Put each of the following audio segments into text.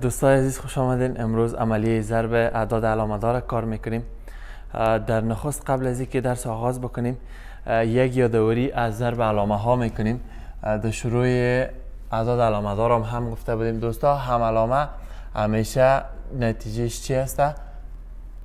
دوستای عزیز خوش آمدین. امروز عملیه ضرب اعداد علامه‌دار کار میکنیم. در نخست قبل از اینکه درس آغاز بکنیم یک یادآوری از ضرب علامه ها میکنیم. در شروع اعداد علامه‌دار هم گفته بودیم دوستا، هم علامه همیشه نتیجهش چی است؟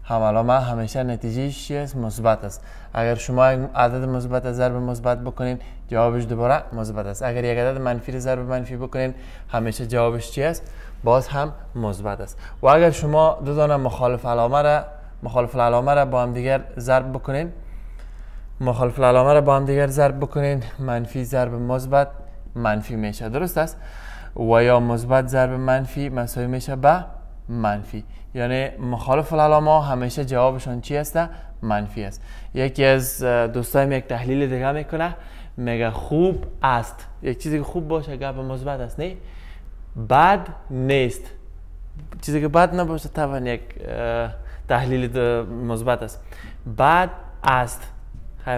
هم علامه همیشه نتیجهش چی است؟ مثبت است. اگر شما یک عدد مثبت ضرب مثبت بکنین جوابش دوباره مثبت است. اگر یک عدد منفی ضرب منفی بکنین همیشه جوابش چی است؟ باز هم مثبت است. و اگر شما دو دانه مخالف العلامه را با هم دیگر ضرب بکنین، مخالف العلامه را با هم دیگر ضرب بکنین، منفی ضرب مثبت منفی میشه، درست است؟ و یا مثبت ضرب منفی مساوی میشه به منفی. یعنی مخالف العلامه همیشه جوابشون چی است؟ منفی است. یکی از دوستایم یک تحلیل دیگه میکنه، میگه خوب است. یک چیزی که خوب باشه گپ مثبت است، نه بد نیست. چیزی که بد نباشه طبعا یک تحلیل مثبت است. بد است،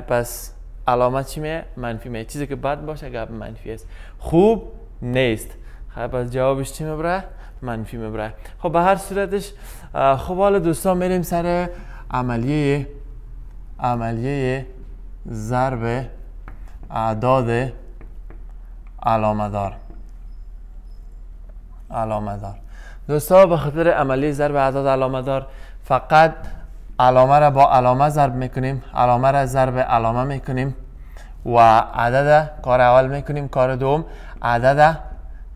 پس علامت چی میه؟ منفی میه. چیزی که بد باشه گپ منفی است. خوب نیست، پس جوابش چی میبره؟ منفی میبره. خب به هر صورتش خب حالا دوستان میریم سر عملیه ضرب اعداد علامه‌دار. دوستا به خاطر عملیه ضرب اعداد علامه‌دار فقط علامه را با علامه ضرب میکنیم، علامه را ضرب علامه میکنیم و عدد کار اول میکنیم، کار دوم عدد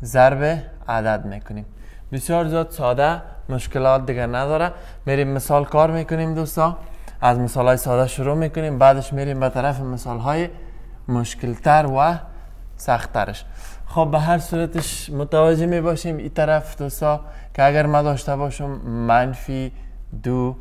ضرب عدد میکنیم. بسیار زیاد ساده، مشکلات دیگر نداره. میریم مثال کار میکنیم دوستا. از مثال های ساده شروع میکنیم، بعدش میریم به طرف مثال های مشکلتر و سختترش. خب به هر صورتش متوجه میباشیم این طرف دوستا که اگر ما داشته باشم منفی 2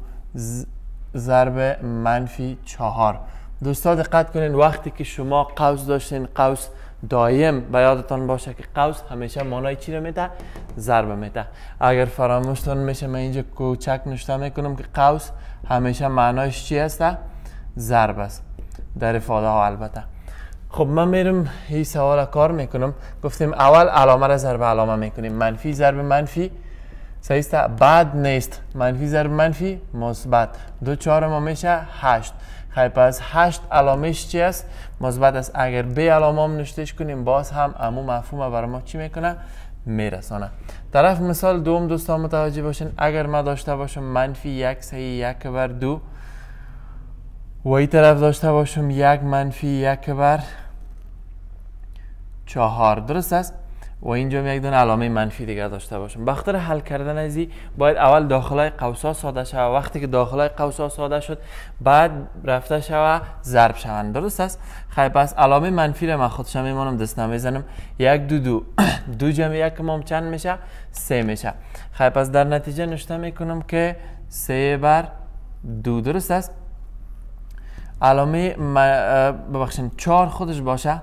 ضرب منفی 4. دوستا دقت کنین، وقتی که شما قوس داشتین، قوس دایم به یادتان باشه که قوس همیشه معنای چی رو میده؟ ضرب میده. اگر فراموشتون میشه من اینجا کوچک نوشته میکنم که قوس همیشه معنایش چی است؟ ضرب است در افاده ها البته. خب من میرم این سوال کار میکنم. گفتیم اول علامه را ضرب علامه میکنیم، منفی ضرب منفی صحیح است، بعد نیست، منفی ضرب منفی مثبت. 2 4 ما میشه 8. خیلی پس 8 علامهش چی است؟ مثبت است. اگر به علامه هم نشتهش کنیم باز هم امو مفهوم برای ما چی میکنه؟ میرسانه. طرف مثال دوم دوستان متوجه باشین، اگر ما داشته باشم منفی 1 صحیح 1 بر 2 و این طرف داشته باشم 1 منفی 1 بر 4، درست است؟ و اینجا یک دونه علامه منفی دیگر داشته باشم. به خاطر حل کردن ازی باید اول داخلای قوسا ساده شود. وقتی که داخلای قوسا ساده شد بعد رفته شود ضرب شوند، درست است؟ خیلی پس علامه منفی را من خودشم میمانم، دست نمیزنم. 1 2 2 2 جمع 1 مام چند میشه؟ 3 میشه. خیلی پس در نتیجه نوشته میکنم که 3 بر 2، درست است؟ علامه ببخشید 4 خودش باشه،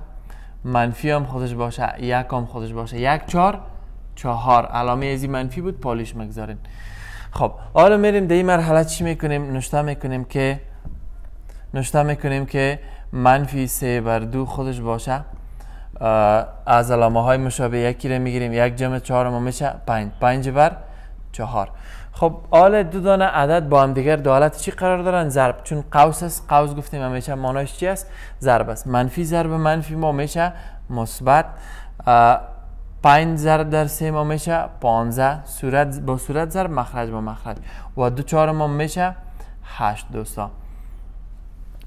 منفی هم خودش باشه، 1 هم خودش باشه. 1 4 4 علامه ازی منفی بود، پالیش مگذارین. خب حالا میریم در این مرحله چی میکنیم؟ نوشته میکنیم که منفی 3 بر 2 خودش باشه. از علامه های مشابه یکی رو میگیریم، 1 جمع 4 ما میشه 5، 5 بر 4. خب حالا دو دانه عدد با هم دیگر دالت چی قرار دارن؟ ضرب. چون قوس است، قوس گفتیم همیشه معناش چی است؟ ضرب است. منفی ضرب منفی ما میشه مثبت. 5 ضرب در 3 ما میشه 15. صورت با صورت ضرب، مخرج با مخرج. و 2 4 ما میشه 8. دوستا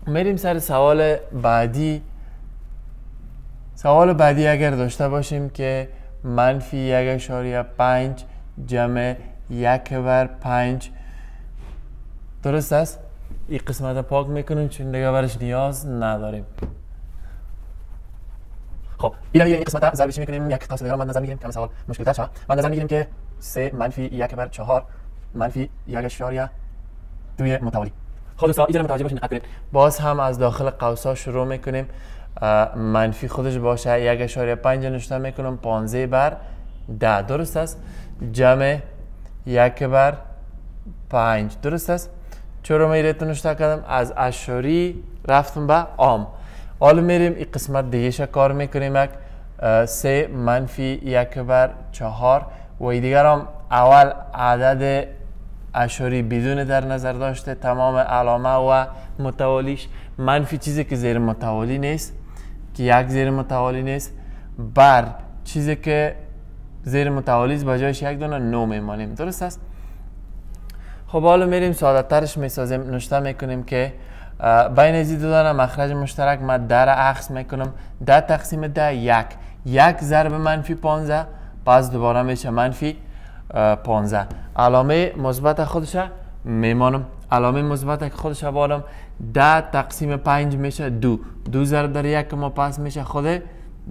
میریم سر سوال بعدی. سوال بعدی اگر داشته باشیم که منفی 1.5 جمع 1 بر 5، درست است؟ این قسمت رو پاک میکنیم چون دیگه برش نیاز نداریم. خب این قسمت رو ضربش میکنیم. یک قوس دیگه رو نظر میگیریم که سوال مشکل تر شد. نظر میگیریم که 3 منفی 1 بر 4 منفی 1.2 متوالی. خب دوستان اینجا متوجه باشین، دقت کنید. باز هم از داخل قوسا شروع میکنیم. منفی خودش باشه 1.5 نوشته میکنم 15 بر 10، درست است؟ جمع 1 بر 5، درست است؟ چرا من ایره نوشته کردم؟ از اشاری رفتم به عام. حالا میریم این قسمت دیگه کار میکنیم. 3 منفی 1 بر 4 و دیگر هم اول عدد اشاری بدون در نظر داشته تمام علامه و متوالیش، منفی چیزی که زیر متوالی نیست که یک زیر متوالی نیست، بر چیزی که زیر متوالی است بجایش یک دونه نو میمانیم. درست است؟ خب حالا میریم ساده ترش میسازیم. نوشته میکنیم که بین از دو دانه مخرج مشترک من 10 را اخذ میکنم. 10 تقسیم 10 یک ضرب منفی 15 پس دوباره میشه منفی 15. علامه مثبت خودش میمانم. علامه مثبت که خودش بارم 10 تقسیم 5 میشه 2. 2 ضرب در یک ما پس میشه خود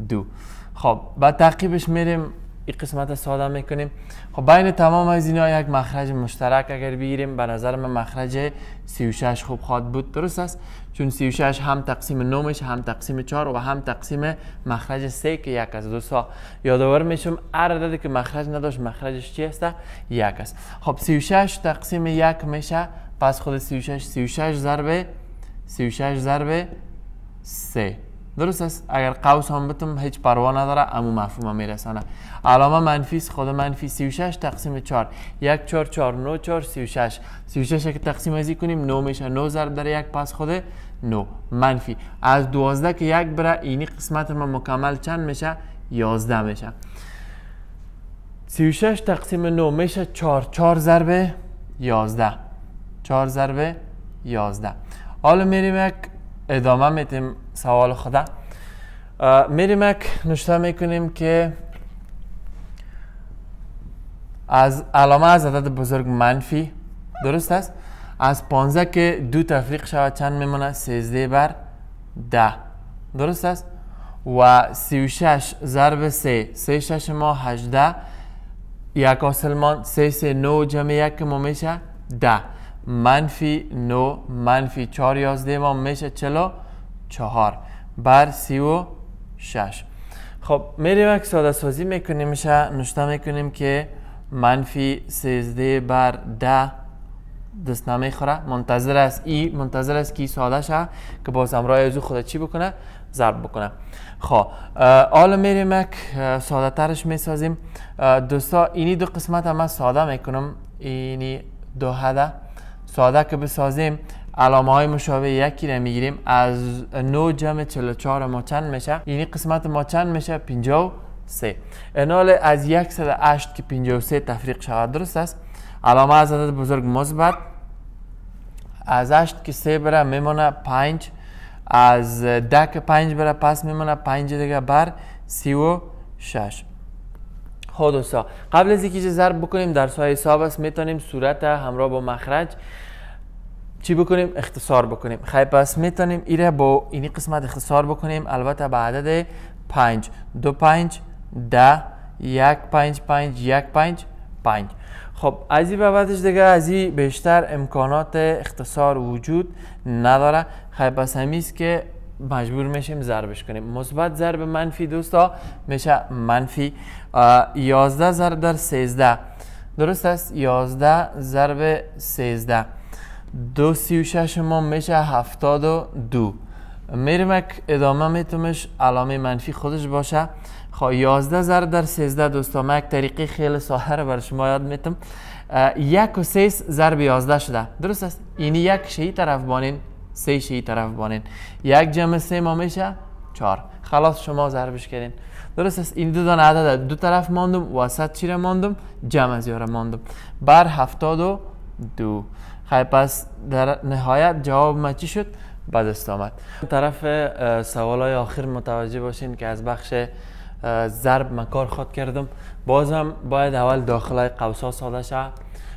2. خب بعد تعقیبش میریم این قسمت ساده میکنیم. خب بین تمام از اینا یک مخرج مشترک اگر بگیریم به نظر من مخرج 36 خوب خواهد بود. درست است؟ چون 36 هم تقسیم 9 میشه، هم تقسیم 4 و هم تقسیم مخرج 3 که یک است. دوستا یادآور میشم هر عددی که مخرج نداشت مخرجش چی است؟ یک است. خب 36 تقسیم 1 میشه پس خود 36 ضرب 3. درست است؟ اگر قوس هم بتم هیچ پروا نداره اما مفهوم میرسانه. علامه منفی است، خود منفی 36 تقسیم 4 1 4 4 9 4 36 که تقسیم ازی کنیم 9 میشه، 9 ضرب در 1 پس خود 9 منفی از 12 که 1 بره اینی قسمت ما مکمل چند میشه؟ 11 میشه. 36 تقسیم 9 میشه 4 ضرب 11 حالا میریم یک ادامه میتیم سوال خدا. میریم یک نوشته میکنیم که از علامه از عدد بزرگ منفی. درست است؟ از 15 که 2 تفریق شود چند میمونه؟ 13 بر 10. درست است؟ و 36 ضرب 3 6 ما 18 یک آسلمان 3 9 جمع 1 ما میشه 10 منفی 9 منفی 4 11 ما میشه 44 بر 36. خب میریم یک ساده سازی میکنیم. میشه نوشته میکنیم که منفی 13 بر 10 دست نمیخوره. منتظر است که ساده شه که باز امرای ازو خود چی بکنه؟ ضرب بکنه. خب حالا میریم یک ساده ترش میسازیم. دوستا اینی دو قسمت هم ساده میکنم. اینی دو حده ساده که بسازیم علامه های مشابه یکی را میگیریم. از 9 جمع 44 ما چند میشه؟ اینی قسمت ما چند میشه؟ 53. انال از 108 که 53 تفریق شود. درست است؟ علامه از عدد بزرگ مثبت. از 8 که 3 بره میمونه 5. از 10 که 5 بره پس میمونه 5 دیگه بر 36. خب دوستا قبل از اینکه ضرب بکنیم در سایه حساب است میتونیم صورت همراه با مخرج چی بکنیم؟ اختصار بکنیم. خیلی پس میتونیم ایره با اینی قسمت اختصار بکنیم. البته به عدد 5 2 5 10 1 5 5 1 5 5. خب از این به بعدش دیگه از این بیشتر امکانات اختصار وجود نداره. خیلی پس همیست که مجبور میشیم ضربش کنیم. مثبت ضرب منفی دوستا میشه منفی 11 ضرب در 13. درست است؟ 11 ضرب 13 2 36 ما میشه 72. میریم یک ادامه میتونمش علامه منفی خودش باشه. خب 11 ضرب در 13 دوستا من یک طریقه خیلی ساده رو برای شما یاد میتم. 1 و 3 ضرب 11 شده. درست است؟ اینی 1 شی طرف بانین 3 شی طرف بانین 1 جمع 3 ما میشه 4. خلاص شما ضربش کردین. درست است؟ این دو دانه عدد دو طرف ماندم وسط چی را ماندم؟ جمع زیاره ماندم بر 72. خیلی پس در نهایت جواب ما چی شد؟ به دست آمد. طرف سوال های آخر متوجه باشین که از بخش ضرب من کار خود کردم. بازم باید اول داخل قوسا ساده شه.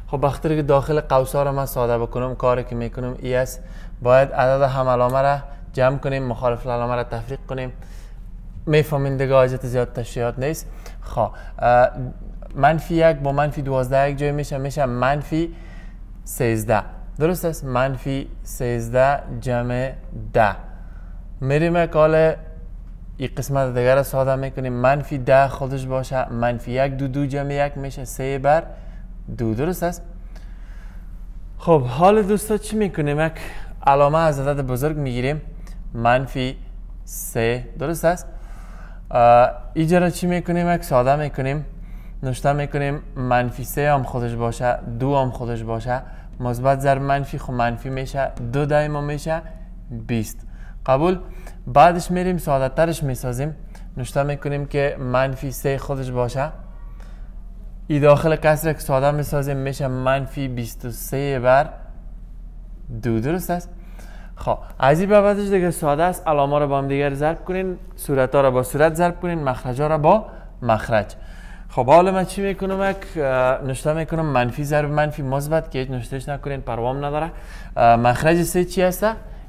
خب بخاطر که داخل قوسا را من ساده بکنم کاری که میکنم ای است باید عدد هم علامه را جمع کنیم، مخالف علامه را تفریق کنیم. میفهمین دیگه حاجت زیاد تشریحات نیست. خب منفی 1 با منفی 12 یک جای میشه منفی 13. درست است؟ منفی 13 جمع 10. میریم یک حال این قسمت دیگر را ساده میکنیم. منفی 10 خودش باشه منفی 1 2 جمع 1 میشه 3 بر 2. درست است؟ خب حال دوستا چی میکنیم؟ یک علامه از عدد بزرگ میگیریم منفی 3. درست است؟ اینجا را چی میکنیم؟ یک ساده میکنیم. نشته میکنیم منفی 3 هم خودش باشه، 2 هم خودش باشه، مثبت ضرب منفی خب منفی میشه، 2 دایما میشه 20. قبول؟ بعدش میریم ساده ترش میسازیم، نشته میکنیم که منفی 3 خودش باشه، ای داخل کسر که ساده میسازیم میشه منفی 23 بر 2. درست است؟ خب از این بعدش دیگه ساده است، علامه رو با هم دیگر ضرب کنین، صورت ها رو با صورت ضرب کنین، مخرج ها رو با مخرج. خب حالا من چی میکنم؟ نشته میکنم منفی ضرب منفی مثبت که هیچ نشتهش نکنین، پروام نداره. مخرج 3 چی است؟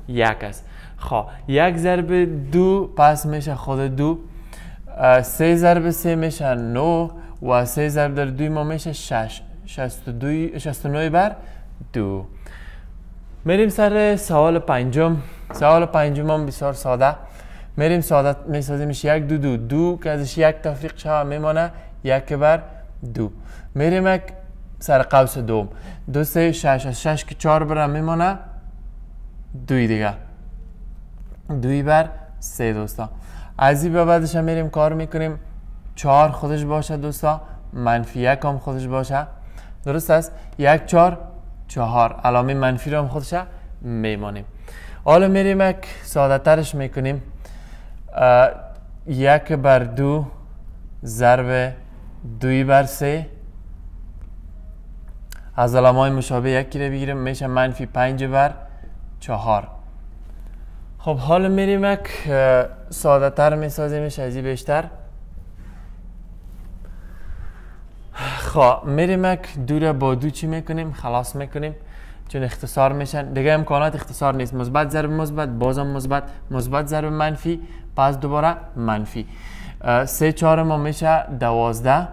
1 است. خب 1 ضرب 2 پس میشه خود 2. 3 ضرب 3 میشه 9 و 3 ضرب در 2 ما میشه 6. 69 بر 2. میریم سر سوال پنجم. سوال پنجم هم بسیار ساده. میریم ساده میسازیمش 1 2 2 2 که ازش 1 تفریق شود میمانه 1 بر 2. میریم سر قوس دوم 2 3 6 از 6 که 4 برم میمانه 2 دیگه 2 بر 3 دوستا. از این به بعدش هم میریم کار میکنیم 4 خودش باشه دوستا، منفی 1 هم خودش باشه. درست است؟ 1 4 4 علامه منفی رو هم خودش میمانیم. حالا میریم ساده ترش میکنیم 1 بر 2 ضرب 2 بر 3 از علامه های مشابه یکی رو بگیریم میشه منفی 5 بر 4. خب حالا میریم ساده تر میسازیمش از این بیشتر. خب میریم دو با 2 چی میکنیم؟ خلاص میکنیم چون اختصار میشن دیگه، امکانات اختصار نیست. مثبت ضرب مثبت بازم مثبت، مثبت ضرب منفی پس دوباره منفی. 3 4 ما میشه 12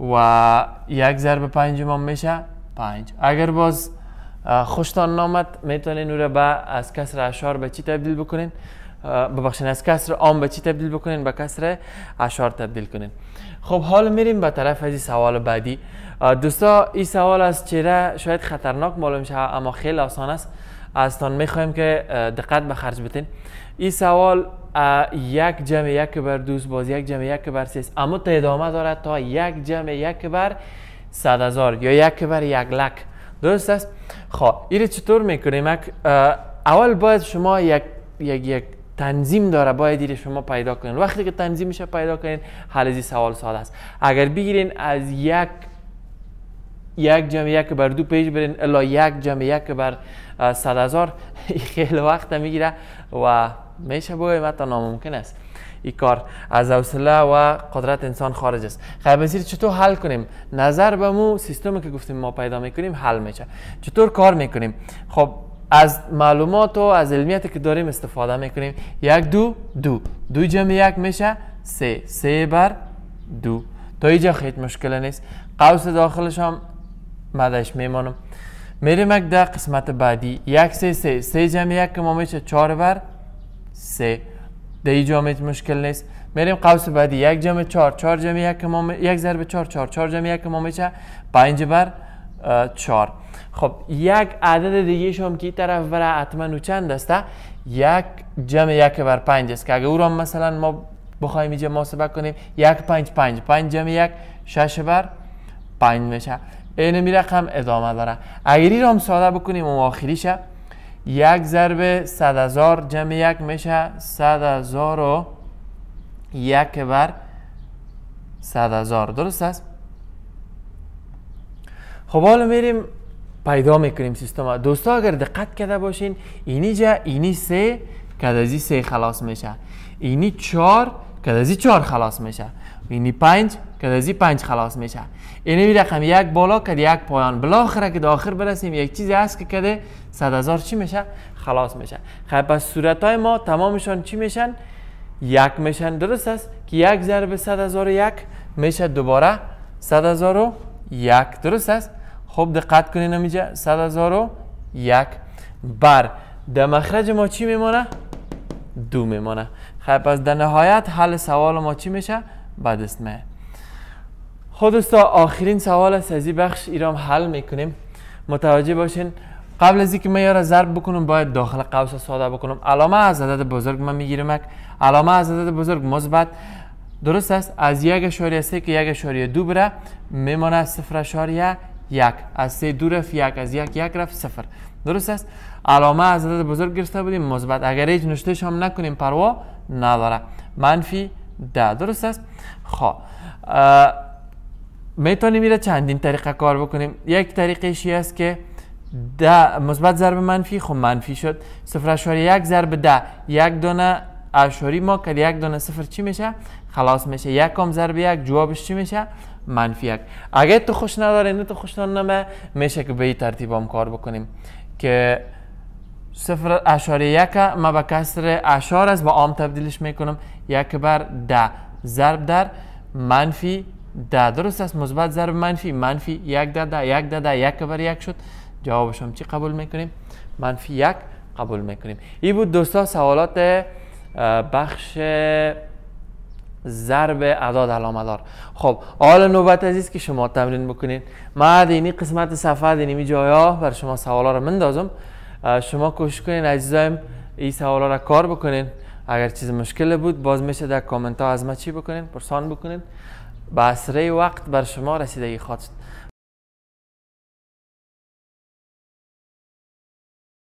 و 1 ضرب 5 ما میشه 5. اگر باز خوشتان نامد میتونین او را به از کسر اشار به چی تبدیل بکنین؟ ببخشید از کسر عام به چی تبدیل بکنین؟ به کسر اشار تبدیل کنین. خب حالا میریم به طرف از این سوال بعدی. دوستا این سوال از چهره شاید خطرناک معلوم شه اما خیلی آسان است. ازتان میخوایم که دقت به خرج بتین. این سوال 1 جمع 1 بر 2 باز 1 جمع 1 بر 3 اما تا ادامه دارد تا 1 جمع 1 بر 100,000 یا 1 بر 1 لک. درست است؟ خب این چطور میکنیم؟ اول باید شما یک تنظیم داره، باید این شما پیدا کنین. وقتی که تنظیمش پیدا کنین حل از سوال ساده است. اگر بگیرین از 1 جمع 1 بر 2 پیش برین الا 1 جمع 1 بر 100,000 خیلی وقت میگیره و میشه بگویم حتی ناممکن است. این کار از حوصله و قدرت انسان خارج است. خیلی بسیار چطور حل کنیم؟ نظر به مو سیستمی که گفتیم ما پیدا میکنیم حل میشه. چطور کار میکنیم؟ خب از معلومات و از علمیتی که داریم استفاده میکنیم. 1 2 2 2 جمع 1 میشه 3 3 بر 2. تا اینجا خیلی مشکل نیست. قوس داخلش هم مدش میمانم. میریم در قسمت بعدی 1 3 3 3 جمع 1 ما میشه 4 بر 3. در اینجا مشکل نیست. میریم قوس بعدی 1 جمع 4 4 جمع 1 ما 1 ضرب 4 4 4 جمع 1 ما میشه 5 بر 4. خب یک عدد دیگه شما که طرف بره حتما او چند است؟ 1 جمع 1 بر 5 است که اگه او را مثلا ما بخوایم اینجا محاسبه کنیم 1 5 5 5 جمع 1 6 بر 5 میشه. این می رقم ادامه داره. اگر این را هم ساده بکنیم و آخریش 1 ضرب 100,000 جمع 1 میشه 100,000 و 1 بر 100,000. درست است؟ خب حالا میریم پیدا میکنیم سیستم. دوستا اگر دقت کرده باشین اینی 3 که از این 3 خلاص میشه، اینی 4 که از این 4 خلاص میشه، اینی 5 که از این 5 خلاص میشه. اینی رقم 1 بالا که 1 پایان. بالاخره که داخل برسیم یک چیزی هست که کده 100,000 چی میشه؟ خلاص میشه. خب پس صورتای ما تمامشان چی میشن؟ 1 میشن. درست است که 1 ضرب 100,000 1 میشه دوباره 100,001. درست است؟ خب دقت کنین اینجا 100,001 بر در مخرج ما چی میمونه؟ 2 میمونه. خب پس در نهایت حل سوال ما چی میشه؟ بعد اسمه. خب دوستا آخرین سوال است از این بخش، ایرام حل میکنیم. متوجه باشین قبل از اینکه من یارا ضرب بکنم باید داخل قوس ساده بکنم. علامه از عدد بزرگ من میگیرم. علامه از عدد بزرگ مثبت درست است. از 1.3 که 1.2 بره میمونه 0.1. از 3 دو رفت 1، از 1 رفت 0. درست است. علامه از عدد بزرگ گرفته بودیم مثبت، اگر هیچ نشتهش هم نکنیم پروا نداره. -10. درست است. خب میتونیم میره چندین طریقه کار بکنیم. یک طریقه است که 10 مثبت ضرب منفی، خب منفی شد. 0.1 ضرب 10 یک دونه اشاری ما که 1 دونه 0 چی میشه؟ خلاص میشه. 1 ضرب 1 جوابش چی میشه؟ -1. اگه تو خوش نداره نه تو خوش نمه میشه که به این ترتیب هم کار بکنیم که 0.1 ما به کسر اشار است با عام تبدیلش میکنم. 1/10 ضرب در -10. درست است. مثبت ضرب منفی، منفی 1 داده 1 داده 1/1 شد. جوابش هم چی قبول میکنیم؟ -1 قبول میکنیم. این بود دوستا سوالات بخش ضرب اعداد علامه دار. خب حالا نوبت عزیز که شما تمرین بکنین. ما دینی قسمت صفحه دینی جایا بر شما سوالا رو مندازم. شما کوشش کنین عزیزایم این سوالا رو کار بکنین. اگر چیز مشکل بود باز میشه در کامنت ها از ما چی بکنین؟ پرسان بکنین. با اسرع وقت بر شما رسیدگی خواهد شد.